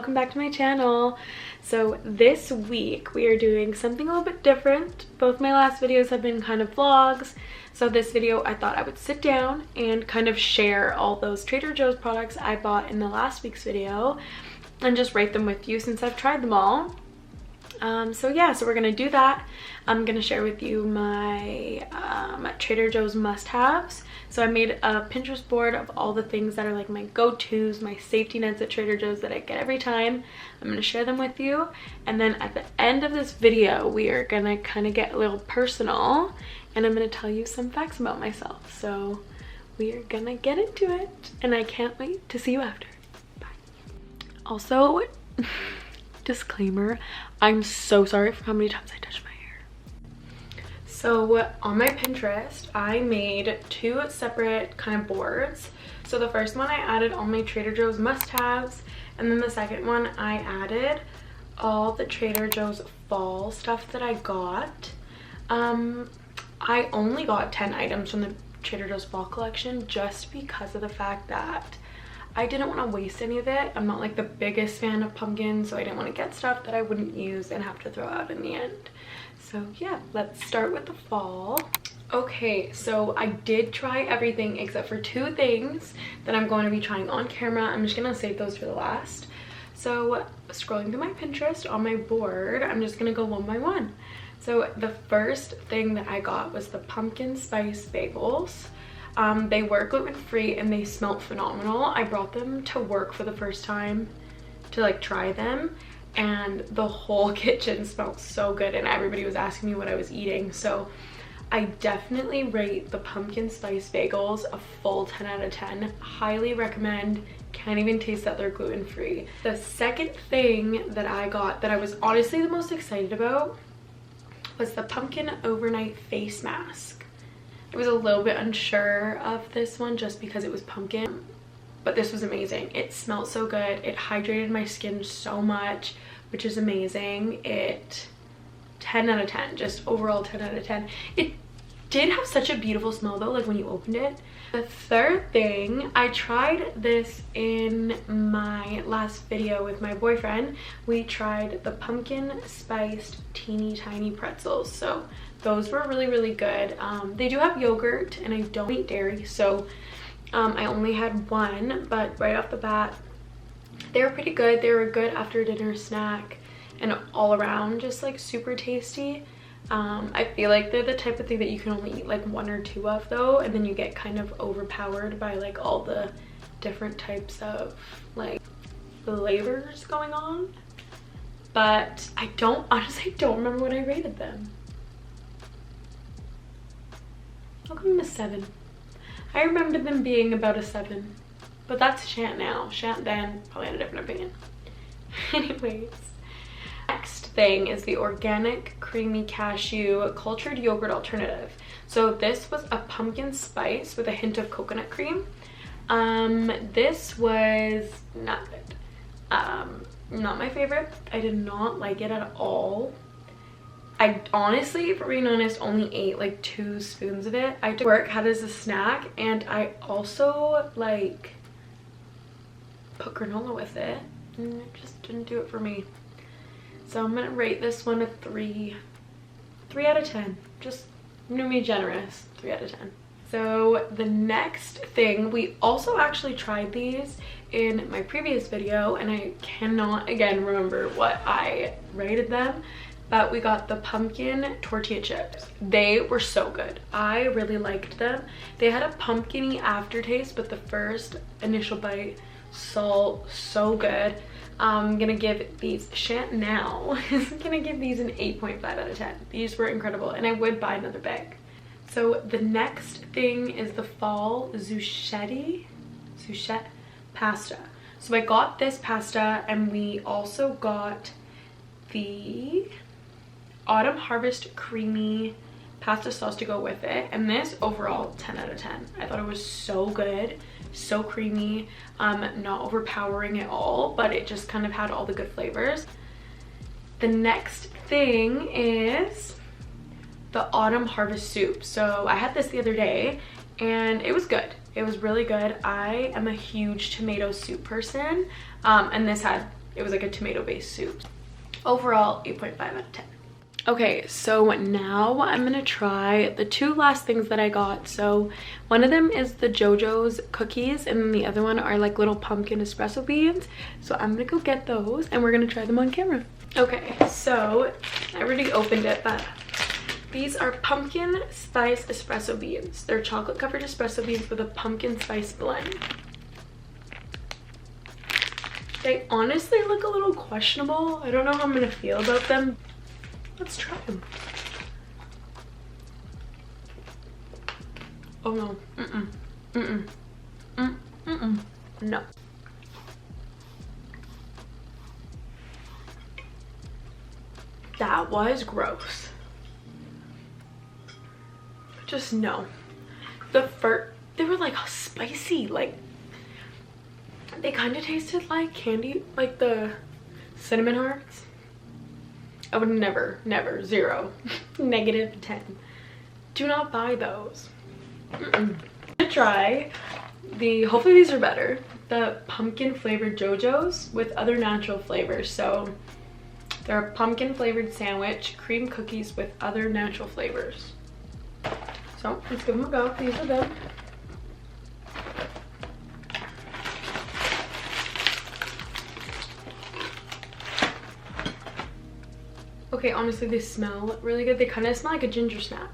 welcome back to my channel. So this week we are doing something a little bit different. Both my last videos have been kind of vlogs, so this video I thought I would sit down and kind of share all those Trader Joe's products I bought in the last week's video and just rate them with you since I've tried them all. So we're gonna do that. I'm gonna share with you my Trader Joe's must-haves. So I made a Pinterest board of all the things that are like my go-tos, my safety nets at Trader Joe's that I get every time. I'm gonna share them with you, and then at the end of this video we are gonna kind of get a little personal and I'm gonna tell you some facts about myself. So we are gonna get into it and I can't wait to see you after. Bye. Also, disclaimer, I'm so sorry for how many times I touched my hair. So on my Pinterest, I made two separate kind of boards. So the first one I added all my Trader Joe's must-haves, and then the second one I added all the Trader Joe's fall stuff that I got. I only got 10 items from the Trader Joe's fall collection just because of the fact that I didn't want to waste any of it. I'm not like the biggest fan of pumpkins, so I didn't want to get stuff that I wouldn't use and have to throw out in the end. So yeah, let's start with the fall. Okay, so I did try everything except for two things that I'm going to be trying on camera. I'm just gonna save those for the last. So scrolling through my Pinterest on my board, I'm just gonna go one by one. So the first thing that I got was the pumpkin spice bagels. They were gluten-free and they smelled phenomenal. I brought them to work for the first time to like try them, and the whole kitchen smelled so good and everybody was asking me what I was eating. So I definitely rate the pumpkin spice bagels a full 10 out of 10. Highly recommend. Can't even taste that they're gluten-free. The second thing that I got that I was honestly the most excited about was the pumpkin overnight face mask. I was a little bit unsure of this one just because it was pumpkin, but this was amazing. It smelled so good. It hydrated my skin so much, which is amazing. 10 out of 10, just overall 10 out of 10. It did have such a beautiful smell though, like when you opened it. The third thing, I tried this in my last video with my boyfriend. We tried the pumpkin spiced teeny tiny pretzels. So those were really good. They do have yogurt and I don't eat dairy, so I only had one, but right off the bat they were pretty good. They were a good after dinner snack and all around just like super tasty. I feel like they're the type of thing that you can only eat like one or two of though, and then you get kind of overpowered by like all the different types of like flavors going on. But I honestly don't remember what I rated them. I'll give them a 7. I remember them being about a 7, but that's Shant now. Shant then probably had a different opinion. Anyways, next thing is the organic creamy cashew cultured yogurt alternative. So this was a pumpkin spice with a hint of coconut cream. This was not good. Not my favorite. I did not like it at all. I honestly, for being honest, only ate like 2 spoons of it. I took work, had it as a snack, and I also like put granola with it, and it just didn't do it for me. So I'm gonna rate this one a 3 out of 10. Just gonna be generous, 3 out of 10. So the next thing, we also actually tried these in my previous video and I cannot again remember what I rated them, but we got the pumpkin tortilla chips. They were so good. I really liked them. They had a pumpkin-y aftertaste, but the first initial bite, so good. I'm gonna give these, Shant now is gonna give these an 8.5 out of 10. These were incredible and I would buy another bag. So the next thing is the fall zucchini pasta. So I got this pasta and we also got the autumn harvest creamy pasta sauce to go with it, and this overall 10 out of 10. I thought it was so good, so creamy, not overpowering at all, but it just kind of had all the good flavors. The next thing is the autumn harvest soup. So I had this the other day and it was good. It was really good. I am a huge tomato soup person, and this had It was like a tomato-based soup. Overall, 8.5 out of 10. Okay, so now I'm gonna try the two last things that I got. So one of them is the JoJo's cookies, and then the other one are like little pumpkin espresso beans. So I'm gonna go get those and we're gonna try them on camera. Okay, so I already opened it, but these are pumpkin spice espresso beans. They're chocolate covered espresso beans with a pumpkin spice blend. They honestly look a little questionable. I don't know how I'm gonna feel about them. Let's try them. Oh no. No. That was gross. Just no. They were like spicy, like they kind of tasted like candy, like the cinnamon hearts. I would never, 0, -10. Do not buy those. I'm gonna try hopefully these are better, the pumpkin flavored JoJo's with other natural flavors. So they're a pumpkin flavored sandwich, cream cookies with other natural flavors. So let's give them a go. These are good. Okay, honestly, they smell really good. They kind of smell like a ginger snap.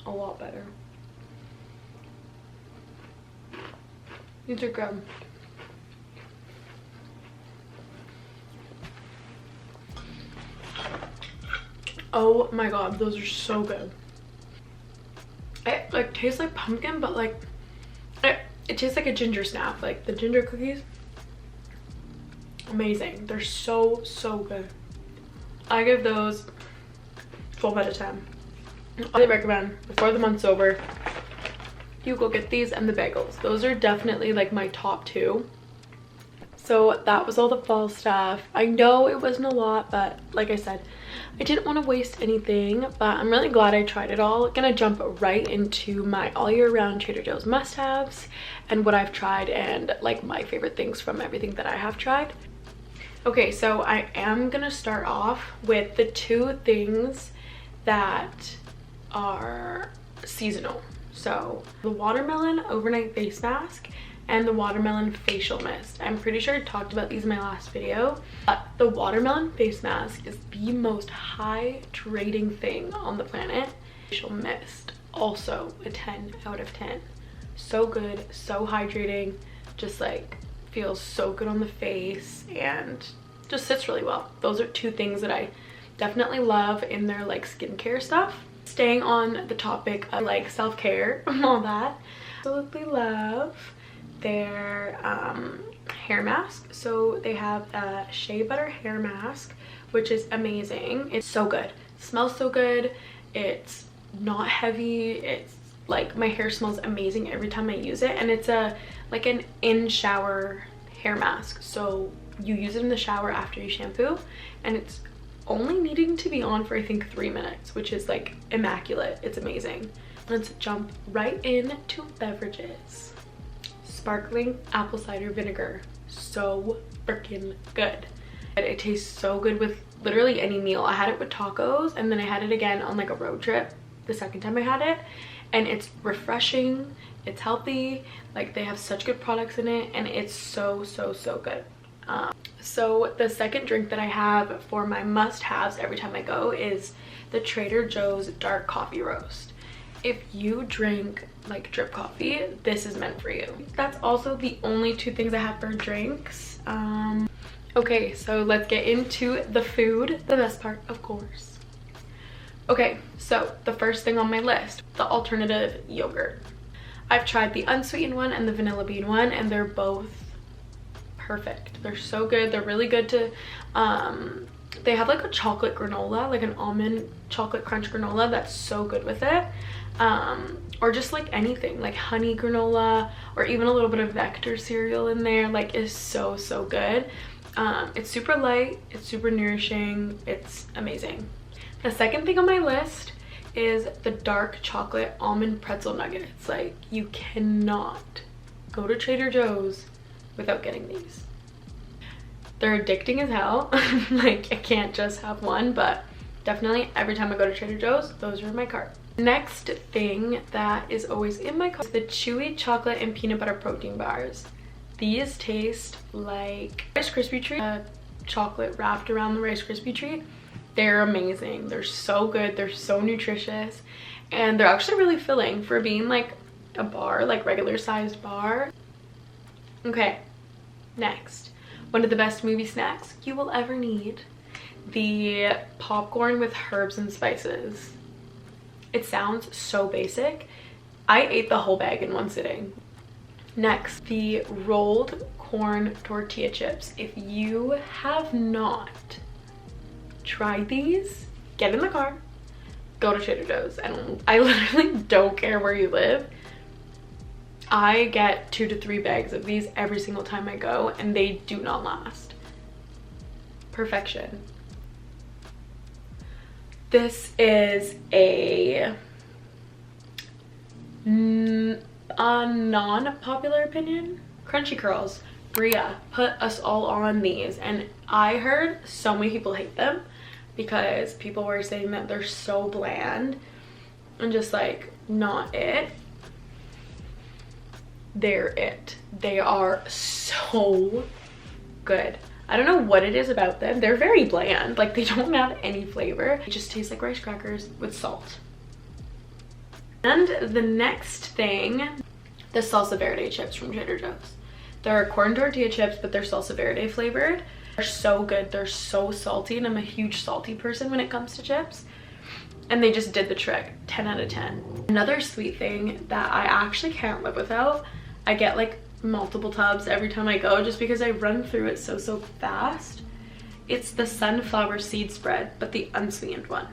A lot better. These are good. Oh my god, those are so good. It like tastes like pumpkin, but like it tastes like a ginger snap, like the ginger cookies. Amazing. They're so good. I give those 12 out of 10. I recommend before the month's over, you go get these and the bagels. Those are definitely like my top two. So that was all the fall stuff. I know it wasn't a lot, but like I said, I didn't want to waste anything, but I'm really glad I tried it all. Gonna jump right into my all year round Trader Joe's must-haves and what I've tried and like my favorite things from everything that I have tried. Okay, so I am gonna start off with the two things that are seasonal. So the watermelon overnight face mask and the watermelon facial mist. I'm pretty sure I talked about these in my last video, but the watermelon face mask is the most hydrating thing on the planet. Facial mist, also a 10 out of 10. So good, so hydrating, just like feels so good on the face and just sits really well. Those are two things that I definitely love in their like skincare stuff. Staying on the topic of like self-care and all that, absolutely love their hair mask. So they have a shea butter hair mask, which is amazing. It's so good, smells so good, it's not heavy, it's like my hair smells amazing every time I use it, and it's like an in shower hair mask. So you use it in the shower after you shampoo, and it's only needing to be on for I think 3 minutes, which is like immaculate. It's amazing. Let's jump right into beverages. Sparkling apple cider vinegar, so freaking good. It tastes so good with literally any meal. I had it with tacos, and then I had it again on like a road trip the second time I had it, and it's refreshing, it's healthy, like they have such good products in it, and it's so good. So the second drink that I have for my must-haves every time I go is the Trader Joe's dark coffee roast. If you drink like drip coffee, this is meant for you. That's also the only two things I have for drinks. Okay, so let's get into the food, the best part, of course. Okay, so the first thing on my list, the alternative yogurt. I've tried the unsweetened one and the vanilla bean one, and they're both perfect. They're so good. They're really good to they have like a chocolate granola, like an almond chocolate crunch granola that's so good with it, or just like anything like honey granola, or even a little bit of Vector cereal in there, like is so good. It's super light, it's super nourishing, it's amazing. The second thing on my list is the dark chocolate almond pretzel nuggets. Like, you cannot go to Trader Joe's without getting these. They're addicting as hell. Like, I can't just have one, but definitely every time I go to Trader Joe's, those are in my cart. Next thing that is always in my cart is the chewy chocolate and peanut butter protein bars. These taste like Rice Krispie treat, chocolate wrapped around the Rice Krispie treat. They're amazing. They're so good. They're so nutritious, and they're actually really filling for being like a bar, like regular sized bar. Okay, next, one of the best movie snacks you will ever need, the popcorn with herbs and spices. It sounds so basic. I ate the whole bag in one sitting. Next, the rolled corn tortilla chips. If you have not tried these, get in the car, go to Trader Joe's, and I literally don't care where you live. I get 2 to 3 bags of these every single time I go, and they do not last. Perfection. This is a non-popular opinion. Crunchy curls. Bria put us all on these, and I heard so many people hate them because people were saying that they're so bland and just like not it. They're it. They are so good. I don't know what it is about them. They're very bland. Like, they don't have any flavor. It just tastes like rice crackers with salt. And the next thing, the salsa verde chips from Trader Joe's. They're corn tortilla chips, but they're salsa verde flavored. They're so good. They're so salty, and I'm a huge salty person when it comes to chips. And they just did the trick. 10 out of 10. Another sweet thing that I actually can't live without, I get like multiple tubs every time I go just because I run through it so fast. It's the sunflower seed spread, but the unsweetened one.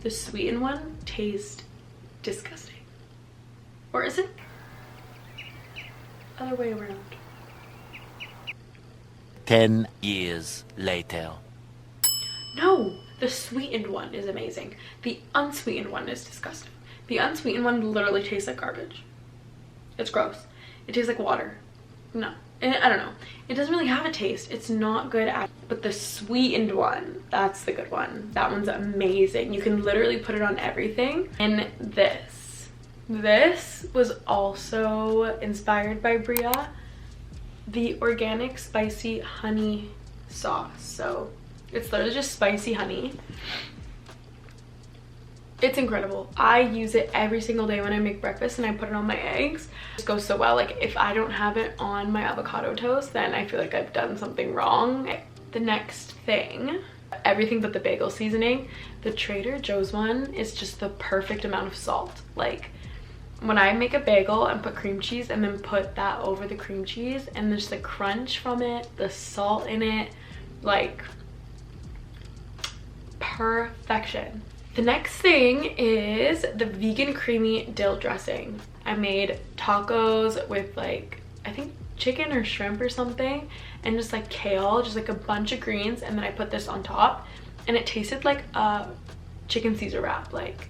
The sweetened one tastes disgusting. Or is it other way around? 10 years later. No, the sweetened one is amazing. The unsweetened one is disgusting. The unsweetened one literally tastes like garbage. It's gross. It tastes like water. No, I don't know. It doesn't really have a taste. It's not good at, but the sweetened one, that's the good one. That one's amazing. You can literally put it on everything. And this was also inspired by Bria, the organic spicy honey sauce. So it's literally just spicy honey. It's incredible. I use it every single day when I make breakfast, and I put it on my eggs. It just goes so well. Like, if I don't have it on my avocado toast, then I feel like I've done something wrong. The next thing, everything but the bagel seasoning. The Trader Joe's one is just the perfect amount of salt. Like, when I make a bagel and put cream cheese and then put that over the cream cheese, and there's the crunch from it, the salt in it, like, perfection. The next thing is the vegan creamy dill dressing. I made tacos with, like, I think chicken or shrimp or something, and just like kale, just like a bunch of greens, and then I put this on top, and it tasted like a chicken Caesar wrap. Like,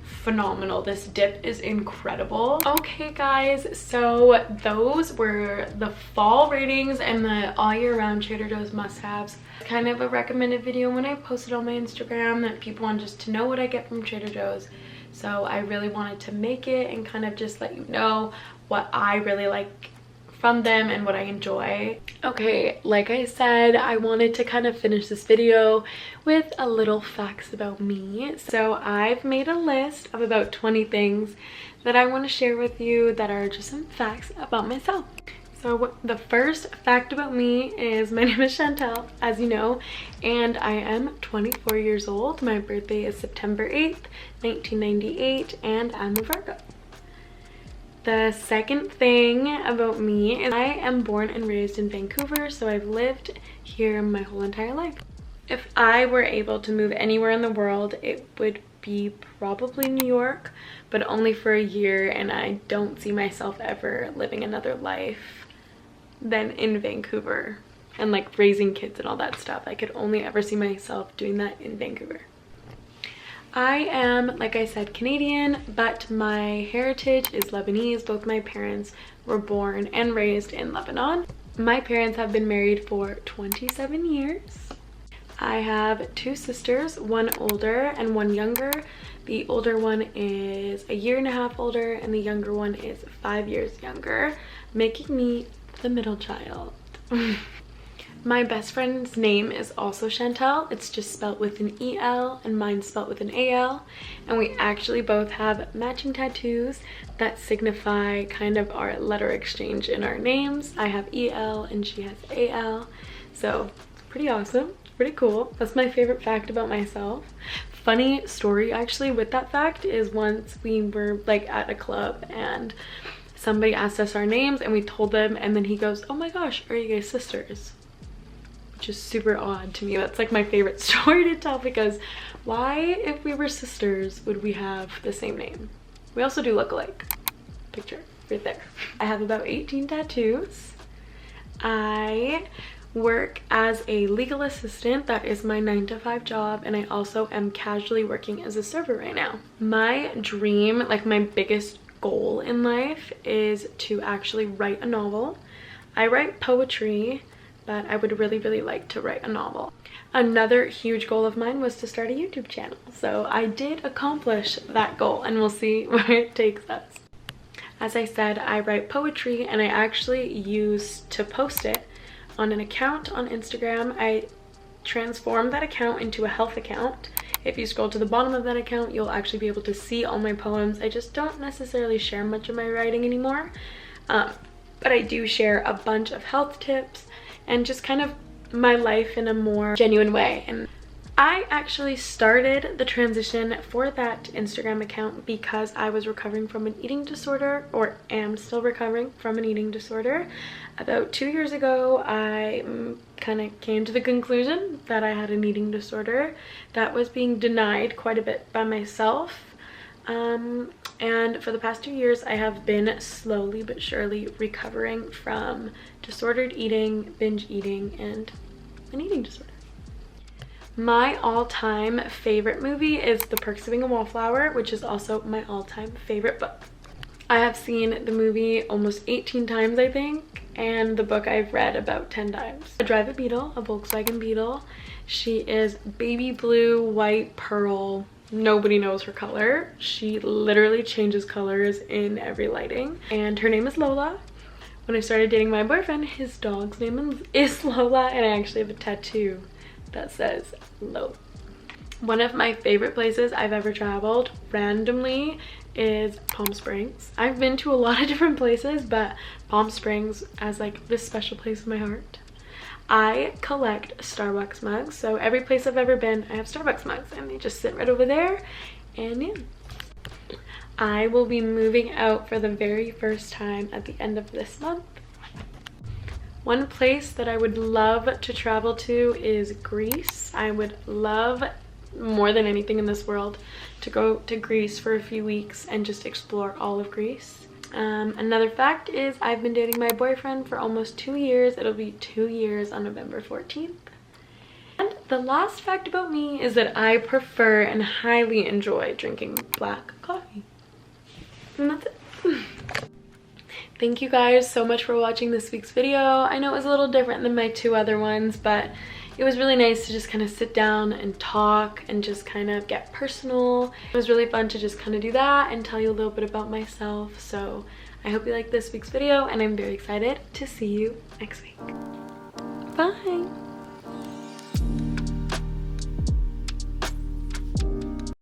phenomenal. This dip is incredible. Okay guys, so those were the fall ratings and the all year round Trader Joe's must-haves. Kind of a recommended video when I posted on my Instagram that people want just to know what I get from Trader Joe's. So I really wanted to make it and kind of just let you know what I really like from them and what I enjoy. Okay, like I said, I wanted to kind of finish this video with a little facts about me. So I've made a list of about 20 things that I want to share with you that are just some facts about myself. So the first fact about me is my name is Chantel, as you know, and I am 24 years old. My birthday is September 8th, 1998, and I'm a Virgo. The second thing about me is I am born and raised in Vancouver, so I've lived here my whole entire life. If I were able to move anywhere in the world, it would be probably New York, but only for a year, and I don't see myself ever living another life than in Vancouver and like raising kids and all that stuff. I could only ever see myself doing that in Vancouver. I am, like I said, Canadian, but my heritage is Lebanese. Both my parents were born and raised in Lebanon. My parents have been married for 27 years. I have 2 sisters, one older and one younger. The older one is a 1.5 years older and the younger one is 5 years younger, making me the middle child. My best friend's name is also Chantel. It's just spelled with an E-L and mine's spelled with an A-L. And we actually both have matching tattoos that signify kind of our letter exchange in our names. I have E-L and she has A-L. So it's pretty awesome, pretty cool. That's my favorite fact about myself. Funny story actually with that fact is once we were like at a club and somebody asked us our names and we told them, and then he goes, "Oh my gosh, are you guys sisters?" Which is super odd to me. That's like my favorite story to tell, because why, if we were sisters, would we have the same name? We also do look alike. Picture right there. I have about 18 tattoos. I work as a legal assistant. That is my 9-to-5 job, and I also am casually working as a server right now. My dream, like my biggest goal in life, is to actually write a novel. I write poetry, but I would really like to write a novel. Another huge goal of mine was to start a YouTube channel. So I did accomplish that goal, and we'll see where it takes us. As I said, I write poetry, and I actually used to post it on an account on Instagram. I transformed that account into a health account. If you scroll to the bottom of that account, you'll actually be able to see all my poems. I just don't necessarily share much of my writing anymore, but I do share a bunch of health tips and just kind of my life in a more genuine way. And I actually started the transition for that Instagram account because I was recovering from an eating disorder, or am still recovering from an eating disorder. About 2 years ago, I kind of came to the conclusion that I had an eating disorder that was being denied quite a bit by myself. And for the past 2 years, I have been slowly but surely recovering from disordered eating, binge eating, and an eating disorder. My all-time favorite movie is The Perks of Being a Wallflower, which is also my all-time favorite book. I have seen the movie almost 18 times, I think, and the book I've read about 10 times. I drive a Beetle, a Volkswagen Beetle. She is baby blue, white, pearl. Nobody knows her color. She literally changes colors in every lighting. And her name is Lola. When I started dating my boyfriend, his dog's name is Lola, and I actually have a tattoo that says Lola. One of my favorite places I've ever traveled randomly is Palm Springs. I've been to a lot of different places, but Palm Springs has like this special place in my heart. I collect Starbucks mugs, so every place I've ever been, I have Starbucks mugs, and they just sit right over there. And yeah, I will be moving out for the very first time at the end of this month. One place that I would love to travel to is Greece. I would love, more than anything in this world, to go to Greece for a few weeks and just explore all of Greece. Another fact is I've been dating my boyfriend for almost 2 years. It'll be 2 years on November 14th. And the last fact about me is that I prefer and highly enjoy drinking black coffee. And that's it. Thank you guys so much for watching this week's video. I know it was a little different than my 2 other ones, but it was really nice to just kind of sit down and talk and just kind of get personal. It was really fun to just kind of do that and tell you a little bit about myself. So I hope you liked this week's video, and I'm very excited to see you next week. Bye!